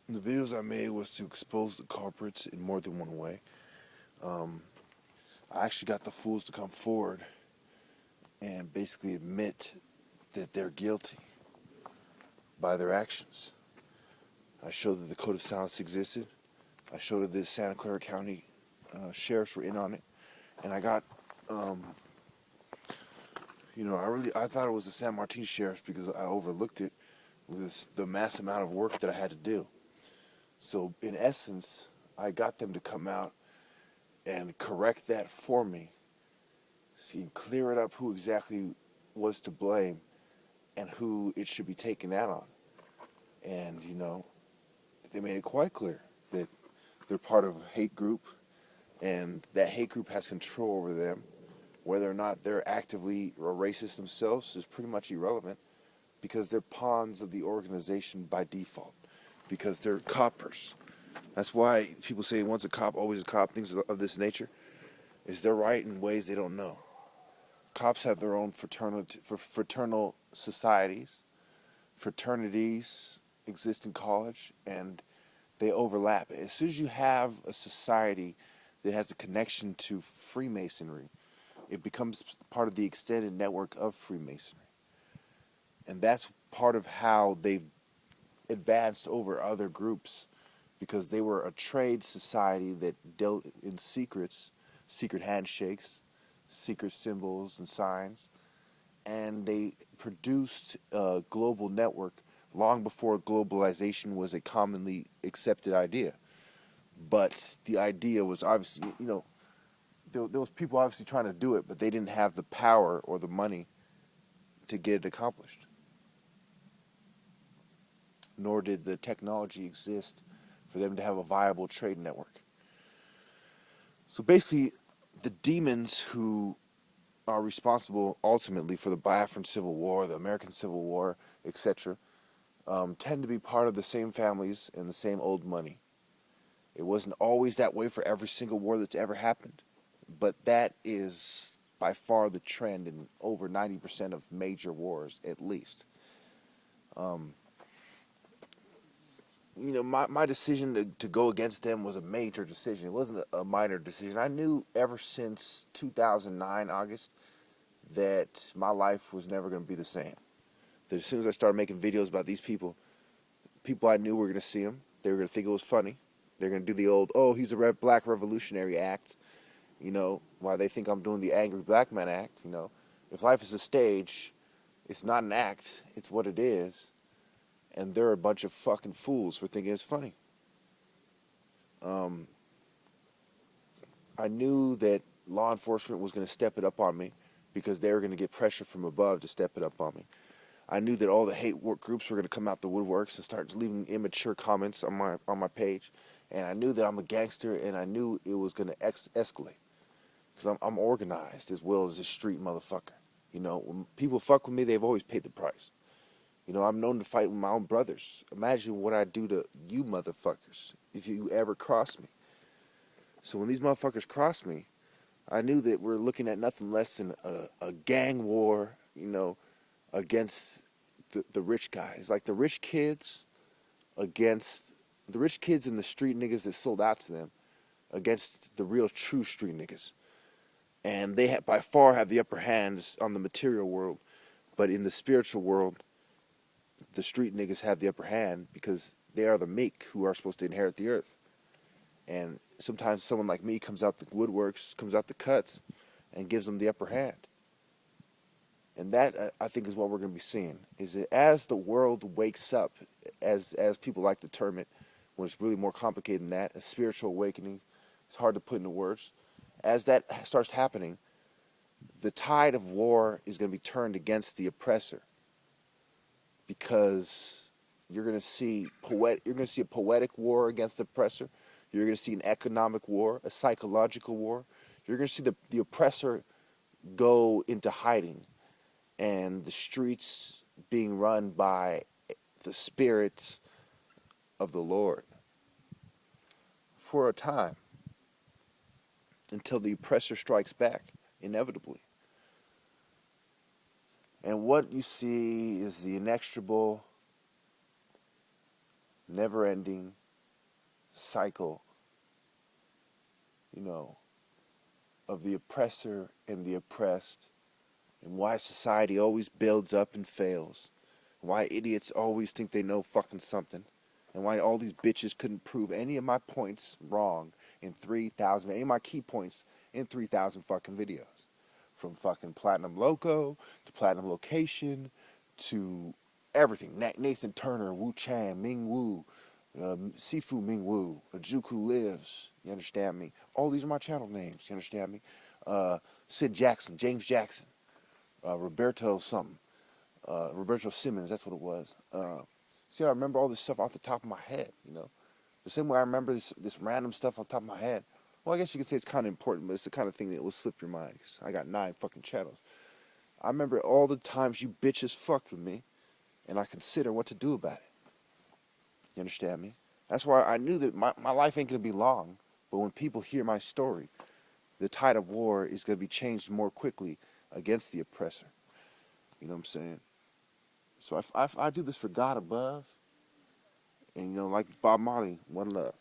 The videos I made was to expose the culprits in more than one way. I actually got the fools to come forward and basically admit that they're guilty by their actions. I showed that the Code of Silence existed. I showed that the Santa Clara County sheriffs were in on it, and I got, I thought it was the San Martin sheriffs because I overlooked it with the mass amount of work that I had to do. So in essence, I got them to come out and correct that for me, see, clear it up who exactly was to blame and who it should be taken out on. And, they made it quite clear that they're part of a hate group and that hate group has control over them. Whether or not they're actively or racist themselves is pretty much irrelevant because they're pawns of the organization by default, because they're coppers. That's why people say once a cop, always a cop, things of this nature, is they're right in ways they don't know. Cops have their own fraternal societies. Fraternities exist in college, and they overlap. As soon as you have a society that has a connection to Freemasonry, it becomes part of the extended network of Freemasonry. And that's part of how they've advanced over other groups, because they were a trade society that dealt in secrets, secret handshakes, secret symbols and signs, and they produced a global network long before globalization was a commonly accepted idea. But the idea was obviously, there was people obviously trying to do it, but they didn't have the power or the money to get it accomplished. Nor did the technology exist for them to have a viable trade network. So basically, the demons who are responsible ultimately for the Biafran Civil War, the American Civil War, etc., tend to be part of the same families and the same old money. It wasn't always that way for every single war that's ever happened, but that is by far the trend in over 90% of major wars, at least. My decision to go against them was a major decision. It wasn't a minor decision. I knew ever since 2009, August, that my life was never going to be the same. That as soon as I started making videos about these people I knew were going to see them. They were going to think it was funny. They're going to do the old, oh, he's a black revolutionary act, while they think I'm doing the angry black man act. If life is a stage, it's not an act, it's what it is. And they're a bunch of fucking fools for thinking it's funny. I knew that law enforcement was going to step it up on me because they were going to get pressure from above to step it up on me. I knew that all the hate work groups were going to come out the woodworks and start leaving immature comments on my page. And I knew that I'm a gangster, and I knew it was going to escalate because I'm organized as well as a street motherfucker. When people fuck with me, they've always paid the price. I'm known to fight with my own brothers. Imagine what I do to you motherfuckers if you ever cross me. So when these motherfuckers cross me, I knew that we're looking at nothing less than a gang war, against the rich guys. Like the rich kids against the rich kids and the street niggas that sold out to them against the real true street niggas. And they by far have the upper hands on the material world. But in the spiritual world, the street niggas have the upper hand because they are the meek who are supposed to inherit the earth. And sometimes someone like me comes out the woodworks, comes out the cuts, and gives them the upper hand. And that, I think, is what we're going to be seeing, is that as the world wakes up, as people like to term it, when it's really more complicated than that, a spiritual awakening, it's hard to put into words. As that starts happening, the tide of war is going to be turned against the oppressor, because you're going to see a poetic war against the oppressor. You're going to see an economic war, a psychological war. You're going to see the oppressor go into hiding, and the streets being run by the Spirit of the Lord for a time, until the oppressor strikes back, inevitably. And what you see is the inexorable never-ending cycle, of the oppressor and the oppressed, and why society always builds up and fails, why idiots always think they know fucking something, and why all these bitches couldn't prove any of my points wrong in 3,000, any of my key points in 3,000 fucking videos. From fucking Platinum Loco to Platinum Location to everything. Nathan Turner, Wu Chan, Ming Wu, Sifu Ming Wu, Juku Lives, you understand me? All these are my channel names, you understand me? Sid Jackson, James Jackson, Roberto something, Roberto Simmons, that's what it was. See, I remember all this stuff off the top of my head, The same way I remember this random stuff off the top of my head. Well, I guess you could say it's kind of important, but it's the kind of thing that will slip your mind. 'Cause I got 9 fucking channels. I remember all the times you bitches fucked with me, and I consider what to do about it. You understand me? That's why I knew that my life ain't going to be long, but when people hear my story, the tide of war is going to be changed more quickly against the oppressor. You know what I'm saying? So I do this for God above, and like Bob Marley, one love.